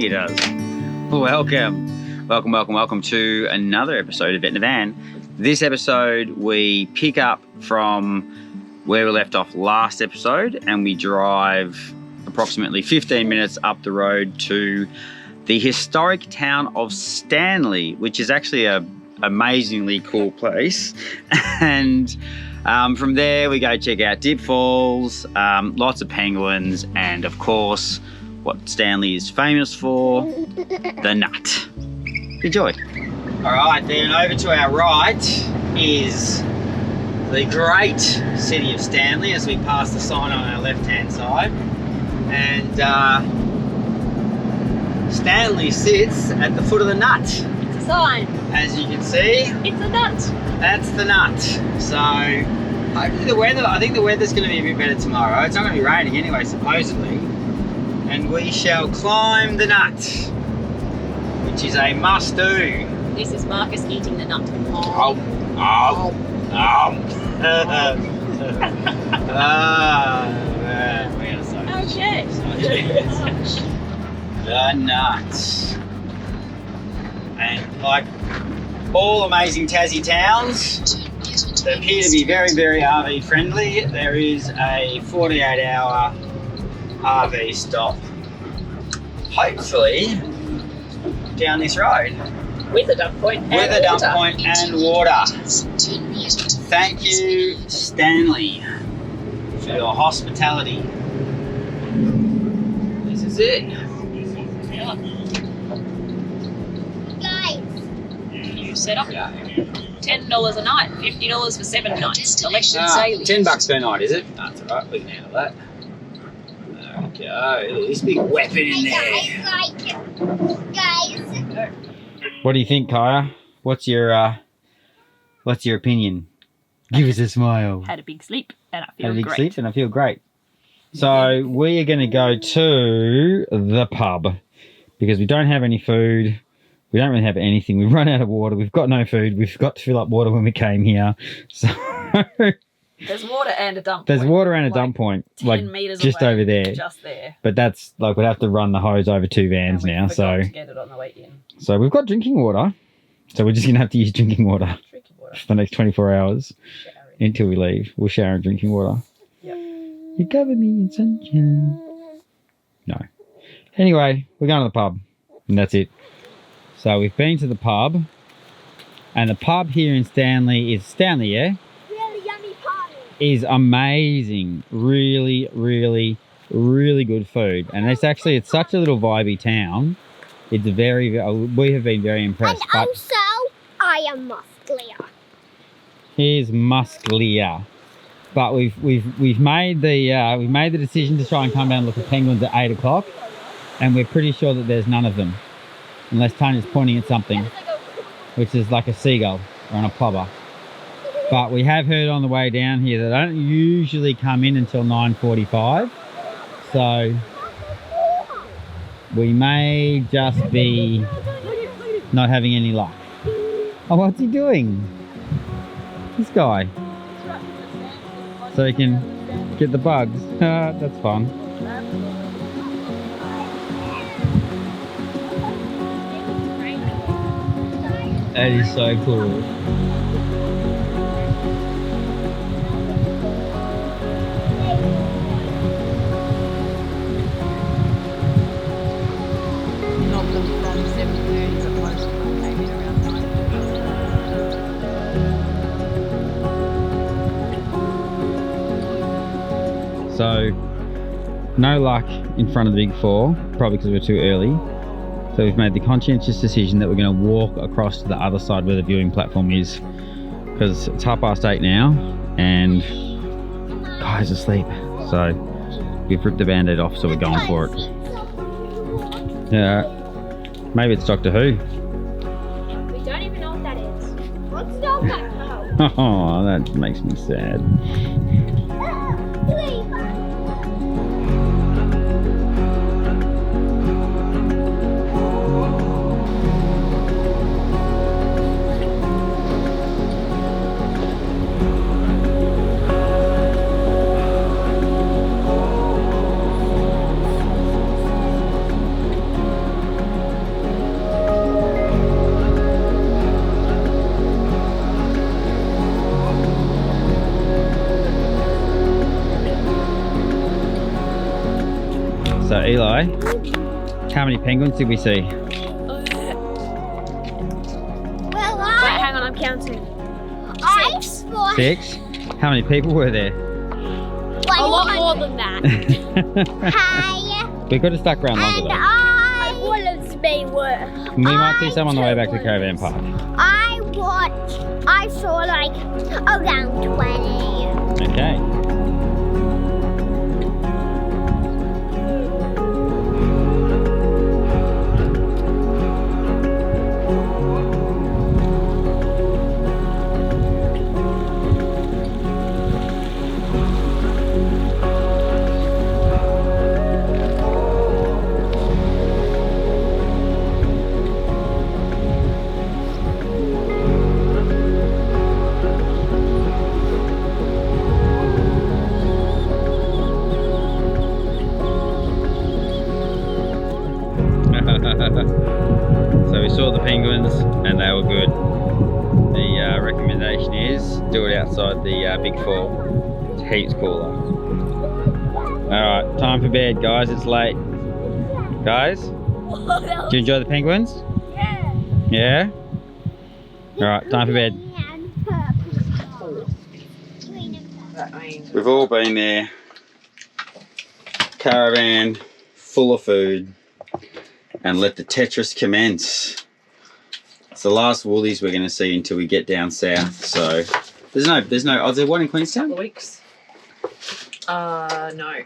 think it does. Welcome to another episode of Vet in the Van. This episode we pick up from where we left off last episode and we drive approximately 15 minutes up the road to the historic town of Stanley, which is actually a amazingly cool place. And from there we go check out Dip Falls, lots of penguins, and of course what Stanley is famous for, the nut. Enjoy. All right, then over to our right is the great city of Stanley as we pass the sign on our left-hand side. And Stanley sits at the foot of the nut. It's a sign. As you can see, it's a nut. That's the nut. So hopefully I think the weather's going to be a bit better tomorrow. It's not going to be raining anyway, supposedly. And we shall climb the nut, which is a must-do. This is Marcus eating the nut. Oh. Okay. The nuts. And like all amazing Tassie towns, they appear to be very, very RV friendly. There is a 48-hour RV stop, hopefully, down this road. With a dump point and With a dump water. point and water. Thank you, Stanley, for your hospitality. This is it. You set up $10 a night, $50 for 7 nights. Elections daily. $10 per night, is it? That's alright, we can handle that. There we go. Look at this big weapon in there. What do you think, Kaya? What's your opinion? Give us a smile. Had a big sleep and I feel Had a big great. sleep and I feel great. So we are going to go to the pub because we don't have any food. We don't really have anything. We've run out of water. We've got no food. We've got to fill up water when we came here. So There's water and a dump there's point. water and a dump point, 10 like meters just away, over there. Just there. But that's like we'd have to run the hose over 2 vans And we now. forgot So to get it on the way in. we've got drinking water. So we're just gonna have to use drinking water Drinking water. for the next 24 hours Showering. until we leave. We'll shower in drinking water. Yep. You cover me in sunshine. No. Anyway, we're going to the pub, and that's it. So we've been to the pub, and the pub here in Stanley is Stanley, yeah? Really yummy party. Is amazing. Really, really, really good food. And it's such a little vibey town. It's very, we have been very impressed. And also, I am musclier. Here's musclier. But we've made the decision to try and come down and look at penguins at 8 o'clock, and we're pretty sure that there's none of them, unless Tanya's pointing at something, which is like a seagull or on a plover. But we have heard on the way down here that they don't usually come in until 9:45, so we may just be not having any luck. Oh, what's he doing? This guy. So he can get the bugs. That's fun. That is so cool. Not them from 7:30 as opposed to maybe around 9. So, no luck in front of the big four, probably because we're too early. So we've made the conscientious decision that we're going to walk across to the other side where the viewing platform is, because it's 8:30 now and Guy's asleep. So we've ripped the band-aid off, so we're going for it. Yeah, maybe it's Doctor Who. We don't even know what that is. What's Doctor Who? Oh, that makes me sad. Eli, how many penguins did we see? Well, Wait, hang on, I'm counting. I saw 6? How many people were there? A lot more than that. Hi. We could have stuck around longer And though. I was be worse. We might see some on the way back to the caravan park. I saw like around 20. Okay. So we saw the penguins and they were good. The recommendation is do it outside the big fall. It's heaps cooler. Alright, time for bed guys, it's late. Guys, do you enjoy the penguins? Yeah. Yeah? Alright, time for bed. We've all been there. Caravan full of food. And let the Tetris commence. It's the last Woolies we're going to see until we get down south. So there's no. Oh, is there one in Queenstown? Couple of weeks. No,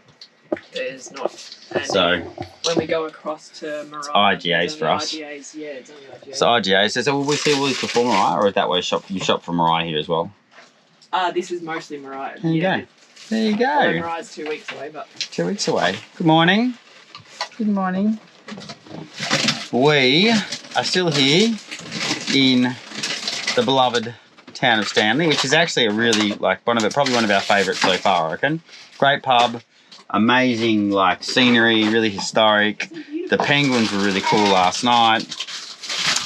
there's not. And So when we go across to Mariah, IGA's for us. IGA's, yeah, it's only IGA. So IGA. So will we see Woolies before Mariah, or is that where you shop for Mariah here as well? This is mostly Mariah. There you go. There you Although go. Mariah's 2 weeks away, but 2 weeks away. Good morning. Good morning. We are still here in the beloved town of Stanley, which is actually a really probably one of our favourites so far, I reckon. Great pub, amazing scenery, really historic. The penguins were really cool last night.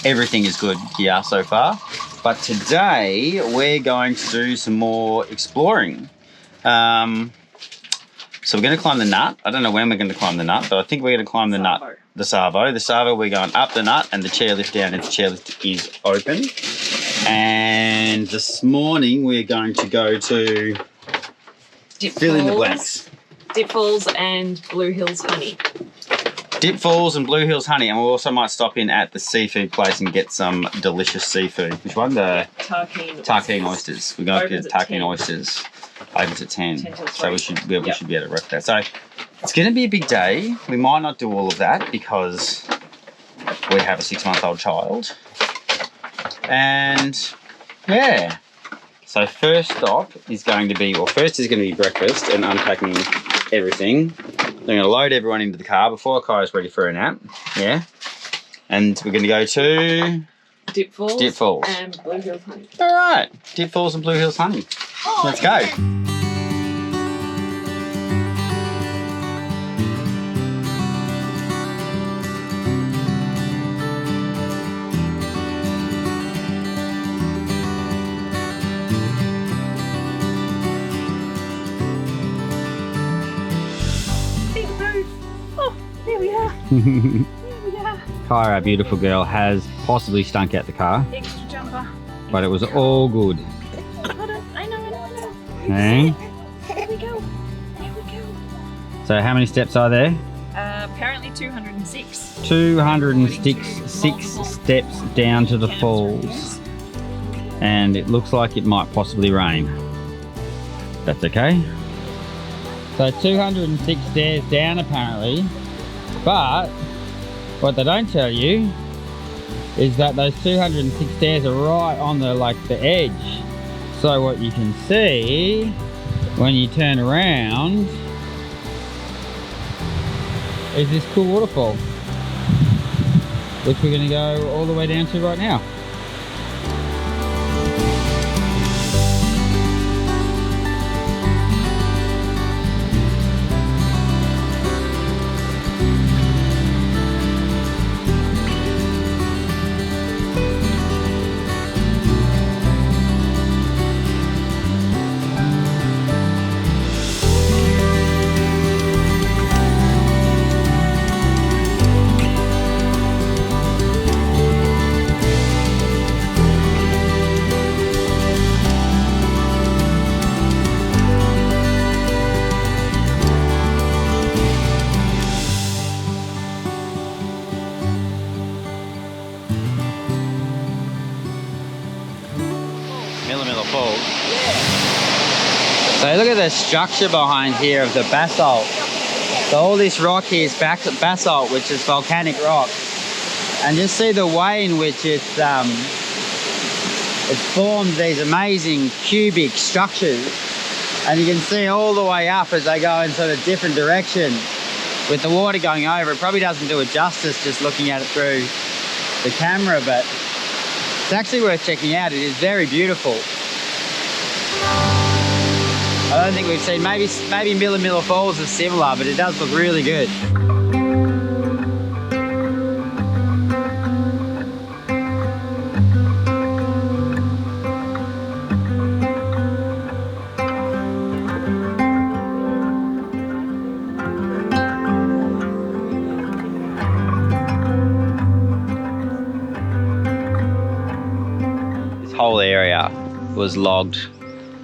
Everything is good here so far. But today we're going to do some more exploring. So we're going to climb the Nut. I don't know when we're going to climb the Nut, but I think we're going to climb the Nut. The Savo. The Savo, we're going up the Nut and the chairlift down, and the chairlift is open. And this morning we're going to go to fill in the blanks. Dip Falls and Blue Hills Honey. Dip Falls and Blue Hills Honey, and we also might stop in at the seafood place and get some delicious seafood. Which one? The Tarkine oysters. We're going to get Tarkine oysters. Opens at 10. So we should be able to wreck that. So it's going to be a big day. We might not do all of that because we have a 6-month-old child. And yeah. So first stop is going to be, breakfast and unpacking everything. I'm going to load everyone into the car before Kai's ready for a nap. Yeah. And we're going to go to Dip Falls and Blue Hills Honey. All right. Dip Falls and Blue Hills Honey. Let's go. Oh, there we are. There we are. Kyra, our beautiful girl, has possibly stunk out the car, Extra jumper. but it was all good. I know. Hey? There we go. So how many steps are there? Apparently 206. 206 steps down to the falls. And it looks like it might possibly rain. That's okay. So 206 stairs down apparently, but what they don't tell you is that those 206 stairs are right on the edge. So what you can see when you turn around is this cool waterfall, which we're going to go all the way down to right now. Millimilla Falls. So look at the structure behind here of the basalt. So all this rock here is basalt, which is volcanic rock. And just see the way in which it's formed these amazing cubic structures. And you can see all the way up as they go in sort of different directions. With the water going over, it probably doesn't do it justice just looking at it through the camera, but it's actually worth checking out. It is very beautiful. I don't think we've seen, maybe Millimilla Falls is similar, but it does look really good. This whole area was logged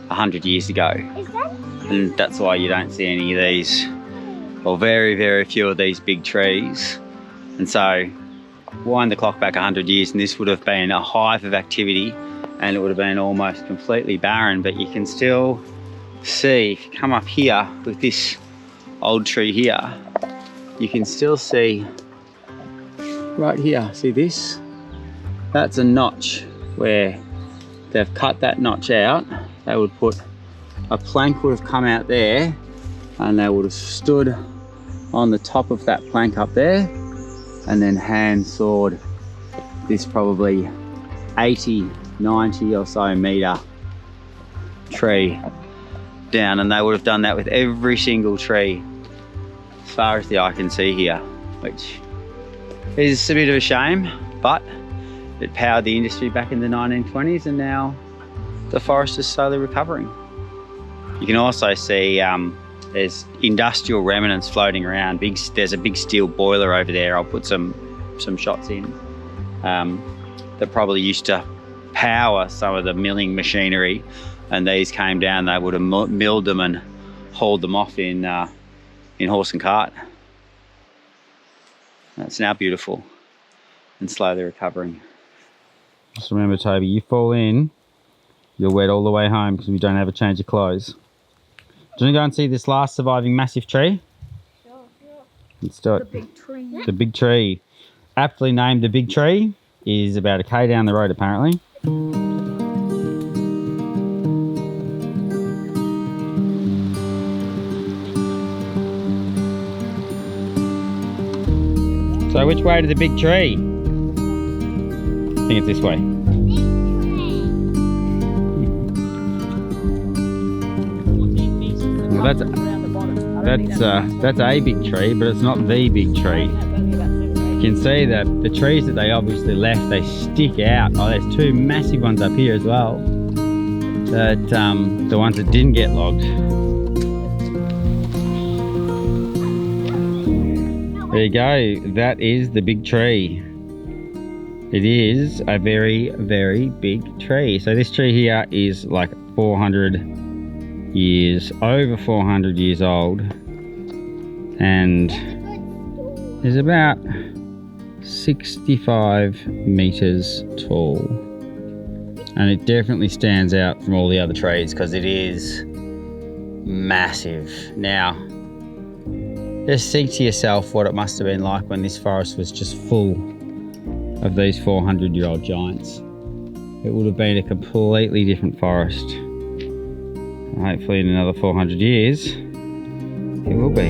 100 years ago. And that's why you don't see any of these, or very, very few of these big trees. And so wind the clock back 100 years and this would have been a hive of activity and it would have been almost completely barren. But you can still see, if you come up here with this old tree here, you can still see right here, see this? That's a notch where they've cut that notch out. They would put a plank would have come out there and they would have stood on the top of that plank up there and then hand sawed this probably 80, 90 or so metre tree down, and they would have done that with every single tree as far as the eye can see here, which is a bit of a shame, but it powered the industry back in the 1920s and now the forest is slowly recovering. You can also see there's industrial remnants floating around. There's a big steel boiler over there. I'll put some shots in that probably used to power some of the milling machinery, and these came down. They would have milled them and hauled them off in horse and cart. That's now beautiful and slowly recovering. Just remember, Toby, you fall in, you're wet all the way home because we don't have a change of clothes. Do you want to go and see this last surviving massive tree? Sure. Let's do it. The big tree. The big tree. Aptly named the big tree, is about a K down the road apparently. So which way to the big tree? I think it's this way. Well, that's a big tree, but it's not the big tree. You can see that the trees that they obviously left, they stick out. Oh, there's two massive ones up here as well. That the ones that didn't get logged. There you go. That is the big tree. It is a very, very big tree. So this tree here is like 400 years, over 400 years old, and is about 65 meters tall, and it definitely stands out from all the other trees because it is massive. Now just think to yourself what it must have been like when this forest was just full of these 400-year-old giants. It would have been a completely different forest. Hopefully in another 400 years it will be.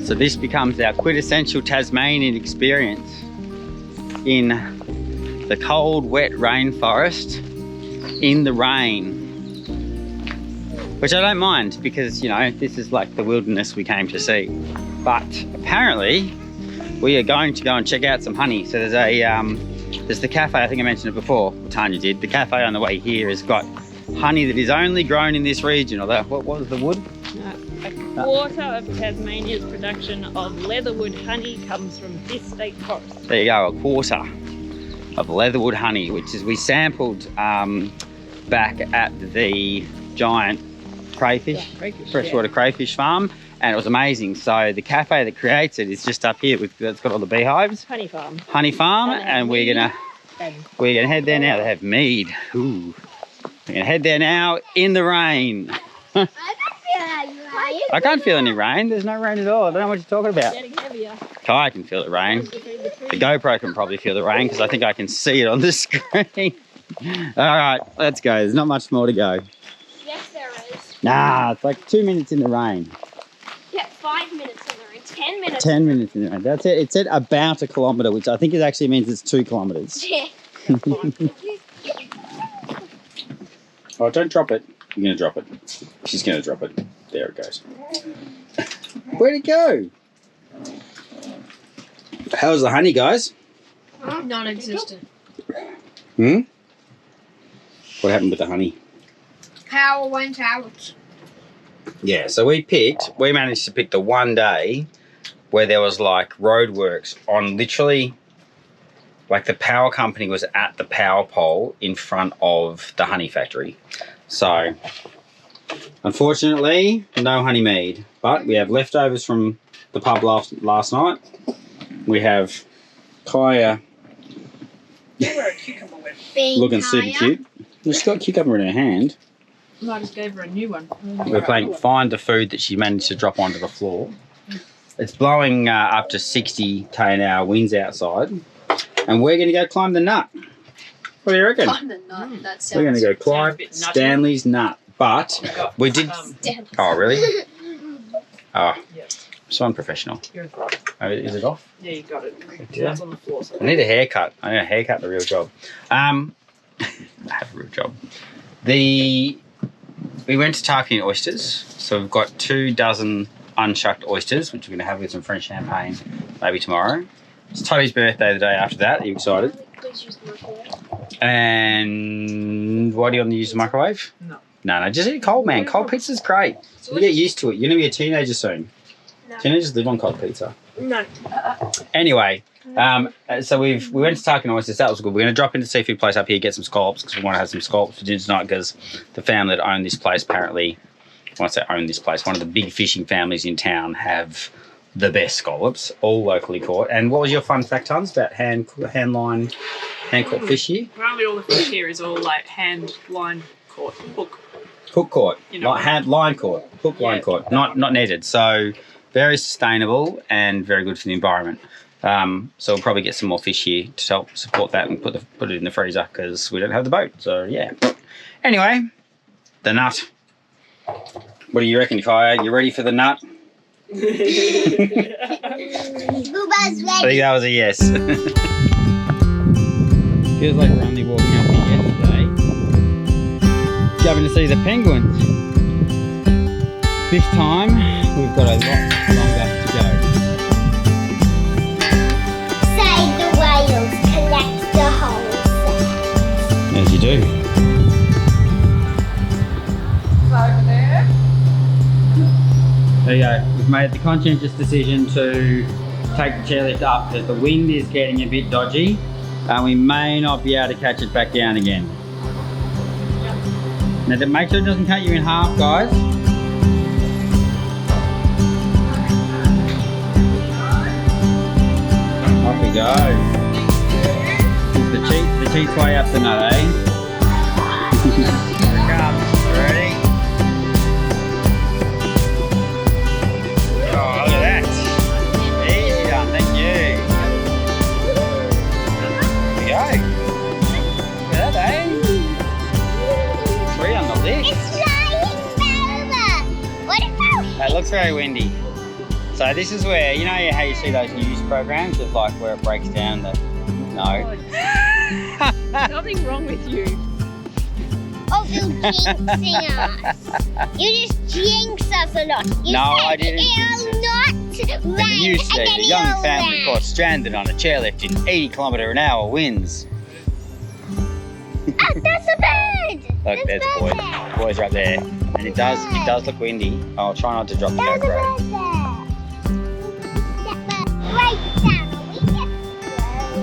So this becomes our quintessential Tasmanian experience in the cold, wet rainforest in the rain, which I don't mind because, you know, this is like the wilderness we came to see. But apparently we are going to go and check out some honey. So there's the cafe, I think I mentioned it before, Tanya did. The cafe on the way here has got honey that is only grown in this region. Or what was the wood? A quarter of Tasmania's production of leatherwood honey comes from this state forest. There you go, a quarter of leatherwood honey, which is we sampled back at the giant crayfish, freshwater crayfish farm, and it was amazing. So the cafe that creates it is just up here. It's got all the beehives. Honey farm. Honey farm, and we're gonna head there now. They have mead. Ooh. We're gonna head there now in the rain. I can't feel any rain. There's no rain at all. I don't know what you're talking about. Getting heavier. Kai can feel the rain. The GoPro can probably feel the rain because I think I can see it on the screen. All right, let's go. There's not much more to go. Yes, there is. Nah, it's like 2 minutes in the rain. Yeah, 5 minutes in the rain. 10 minutes. 10 minutes in the rain. That's it. It said about a kilometre, which I think it actually means it's 2 kilometres. Yeah. Oh, don't drop it. You're going to drop it. She's going to drop it. There it goes. Where'd it go? How's the honey, guys? Non-existent. Hmm? What happened with the honey? Power went out. Yeah, so we managed to pick the one day where there was like roadworks on literally, like the power company was at the power pole in front of the honey factory. So, unfortunately, no honey mead, but we have leftovers from the pub last night. We have Kaya looking super cute. She's got a cucumber in her hand. No, I just gave her a new one. We're playing find the food that she managed to drop onto the floor. It's blowing up to 60 km/h winds outside, and we're going to go climb the nut. What do you reckon? Climb the nut. That sounds. We're going to go climb Stanley's nut, but we did. Oh, really? Oh, so unprofessional. Oh, is it off? Yeah, you got it. It's on the floor. So I need a haircut. I need a haircut. The real job. I have a real job. We went to Tasmanian oysters, so we've got 2 dozen unshucked oysters, which we're going to have with some French champagne maybe tomorrow. It's Toby's birthday the day after that. Are you excited? Please use the microwave. And why do you want to use the microwave? No, just eat cold, man. Cold pizza's great. You get used to it. You're going to be a teenager soon. No. Teenagers live on cold pizza. No. Anyway, so we went to Tasmanian oysters. That was good. We're going to drop into the seafood place up here, get some scallops, because we want to have some scallops for dinner tonight, because the family that own this place apparently, when I say own this place, one of the big fishing families in town have the best scallops, all locally caught. And what was your fun fact, Tons, about hand caught fish here? Apparently all the fish here is all like hand line caught, hook. Hook caught, You know, line caught, hook line caught, not netted. So very sustainable and very good for the environment. So we'll probably get some more fish here to help support that and put it in the freezer because we don't have the boat. So yeah. Anyway, the nut. What do you reckon, Kaya? You ready for the nut? Booba's ready. I think that was a yes. Feels like we're only walking up here yesterday. Going to see the penguins. This time we've got a lot longer to go. Save the whales, collect the holes. As you do. Over there. There you go. We've made the conscientious decision to take the chairlift up because the wind is getting a bit dodgy and we may not be able to catch it back down again. Now make sure it doesn't cut you in half, guys. Off we go. The cheat's way up the nut, eh? Here it comes. Ready? Oh, look at that. Easy done, thank you. Here we go. Look at that, eh? 3 on the list. It's flying over. Waterfalls. It looks very windy. So this is where, you know how you see those news programs of like where it breaks down the... No. Nothing wrong with you. Oh, you're jinxing us. You just jinx us a lot. You No, said I didn't it'll not In the rain news and said then a young it'll family rain. caught stranded on a chairlift in 80 km/h winds. Ah, that's a bird. Look, there's a boy. The boys are up there. And it does look windy. I'll try not to drop the There's a GoPro. bird there. That bird. Right down. We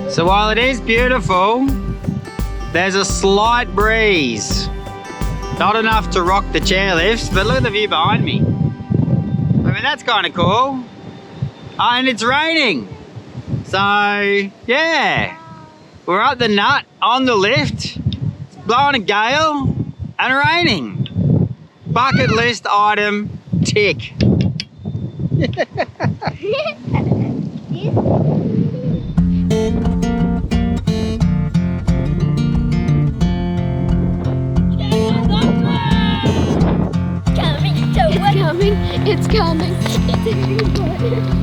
get So while it is beautiful, there's a slight breeze. Not enough to rock the chairlifts, but look at the view behind me. Look at that's kind of cool. Oh, and it's raining. So, yeah. We're up the nut on the lift, blowing a gale and raining. Bucket list item, tick. It's coming. It's everywhere.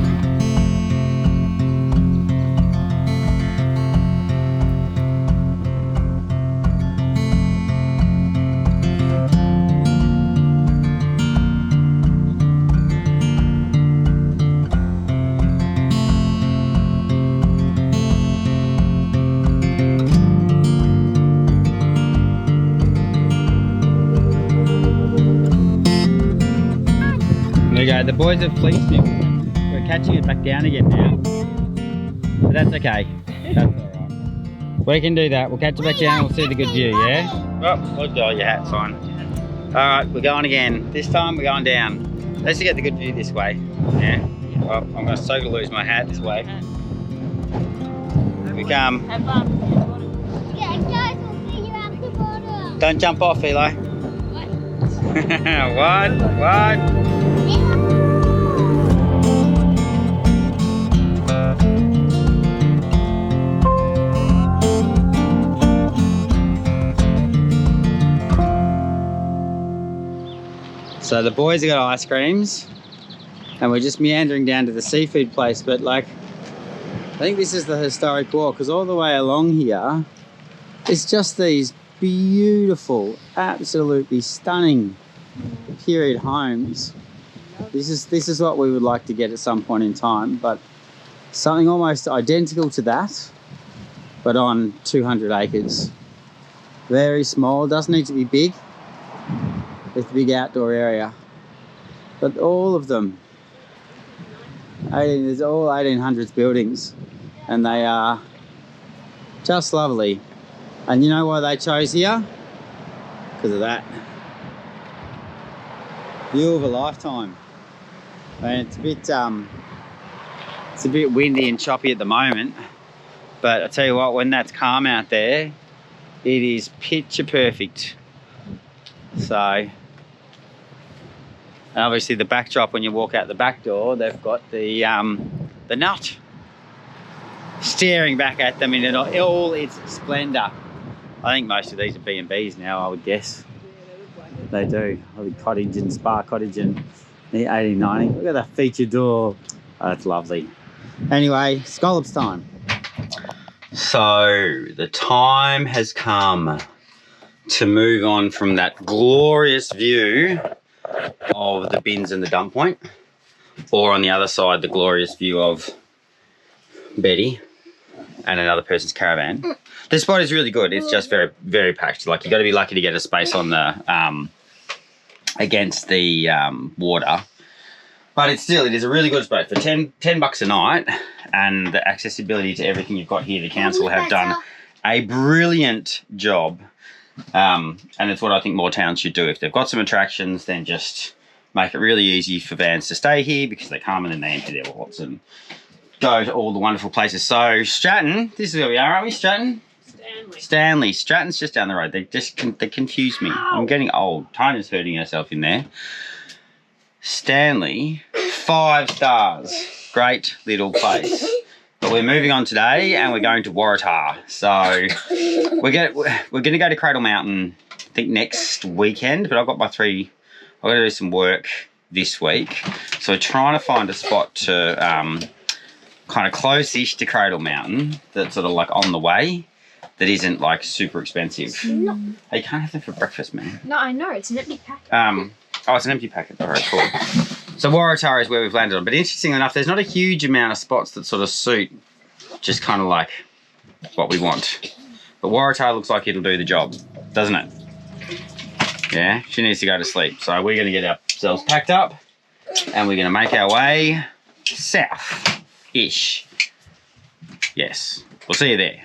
There you go, the boys have fleeced him. We're catching it back down again now. But that's okay. That's alright. We can do that. We'll catch it back down and we'll see the good view, yeah? Oh, look, your hat's on. Alright, we're going again. This time we're going down. Let's get the good view this way. Yeah. Oh, I'm going to lose my hat this way. Here we come. Have fun. Yeah, guys, we'll see you at the bottom. Don't jump off, Eli. What? So the boys have got ice creams and we're just meandering down to the seafood place, but like, I think this is the historic walk because all the way along here, it's just these beautiful, absolutely stunning period homes. This is what we would like to get at some point in time, but something almost identical to that, but on 200 acres. Very small, doesn't need to be big. With a big outdoor area, but all of them, there's all 1800s buildings, and they are just lovely. And you know why they chose here? Because of that. View of a lifetime. I mean, it's a bit windy and choppy at the moment, but I tell you what, when that's calm out there, it is picture perfect. So. And obviously the backdrop when you walk out the back door, they've got the nut staring back at them in all its splendour. I think most of these are B&Bs now, I would guess. They do. The cottage and spa cottage and the 1890. Look at that feature door. Oh, that's lovely. Anyway, scallops time. So the time has come to move on from that glorious view of the bins and the dump point, or on the other side the glorious view of Betty and another person's caravan. The spot is really good. It's just very, very packed. Like, you got to be lucky to get a space on the against the water, but it is a really good spot for 10 bucks a night, and the accessibility to everything you've got here. The council have done a brilliant job. And it's what I think more towns should do. If they've got some attractions, then just make it really easy for vans to stay here, because they come and then they empty their wallets and go to all the wonderful places. So Stratton, this is where we are, aren't we, Stratton? Stanley. Stratton's just down the road. They confuse me. I'm getting old. Tina's hurting herself in there. Stanley, 5 stars. Great little place. But we're moving on today and we're going to Waratah. So we're going to go to Cradle Mountain, I think next weekend, but I've got I've got to do some work this week. So we're trying to find a spot to kind of close-ish to Cradle Mountain that's sort of like on the way, that isn't like super expensive. No. Hey, you can't have them for breakfast, man. No, I know, it's an empty packet. Oh, it's an empty packet. All right, cool. So Waratah is where we've landed on. But interestingly enough, there's not a huge amount of spots that sort of suit just kind of like what we want. But Waratah looks like it'll do the job, doesn't it? Yeah, she needs to go to sleep. So we're going to get ourselves packed up and we're going to make our way south-ish. Yes, we'll see you there.